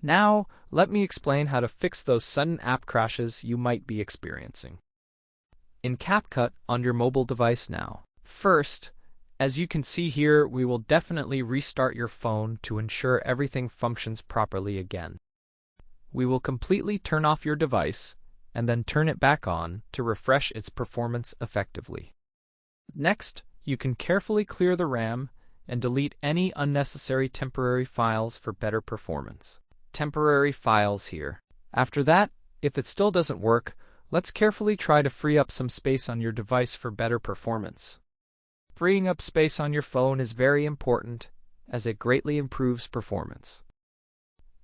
Now, let me explain how to fix those sudden app crashes you might be experiencing. In CapCut on your mobile device now. First, as you can see here, we will definitely restart your phone to ensure everything functions properly again. We will completely turn off your device and then turn it back on to refresh its performance effectively. Next, you can carefully clear the RAM and delete any unnecessary temporary files for better performance. Temporary files here. After that, if it still doesn't work, let's carefully try to free up some space on your device for better performance. Freeing up space on your phone is very important as it greatly improves performance.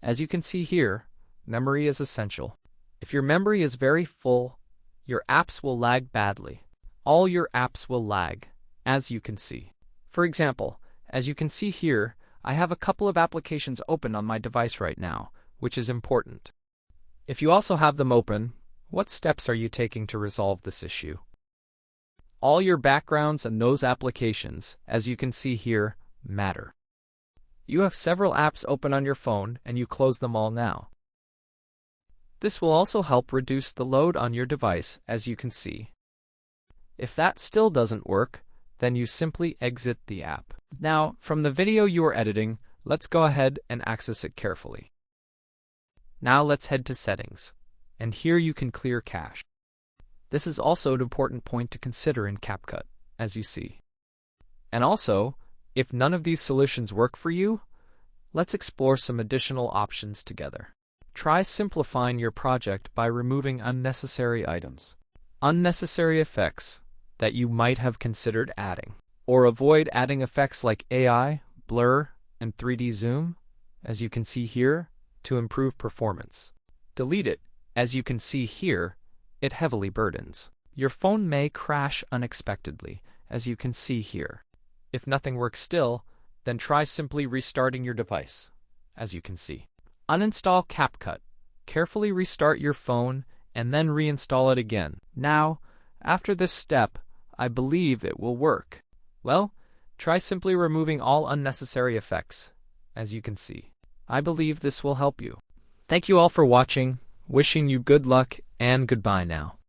As you can see here, memory is essential. If your memory is very full, your apps will lag badly. All your apps will lag, as you can see. For example, as you can see here, I have a couple of applications open on my device right now, which is important. If you also have them open, what steps are you taking to resolve this issue? All your backgrounds and those applications, as you can see here, matter. You have several apps open on your phone and you close them all now. This will also help reduce the load on your device, as you can see. If that still doesn't work, then you simply exit the app. Now, from the video you are editing, let's go ahead and access it carefully. Now let's head to Settings, and here you can clear cache. This is also an important point to consider in CapCut, as you see. And also, if none of these solutions work for you, let's explore some additional options together. Try simplifying your project by removing unnecessary items, unnecessary effects that you might have considered adding, or avoid adding effects like AI, blur, and 3D zoom, as you can see here, to improve performance. Delete it, as you can see here, it heavily burdens. Your phone may crash unexpectedly, as you can see here. If nothing works still, then try simply restarting your device, as you can see. Uninstall CapCut. Carefully restart your phone and then reinstall it again. Now, after this step, I believe it will work. Well, try simply removing all unnecessary effects, as you can see. I believe this will help you. Thank you all for watching, wishing you good luck, and goodbye now.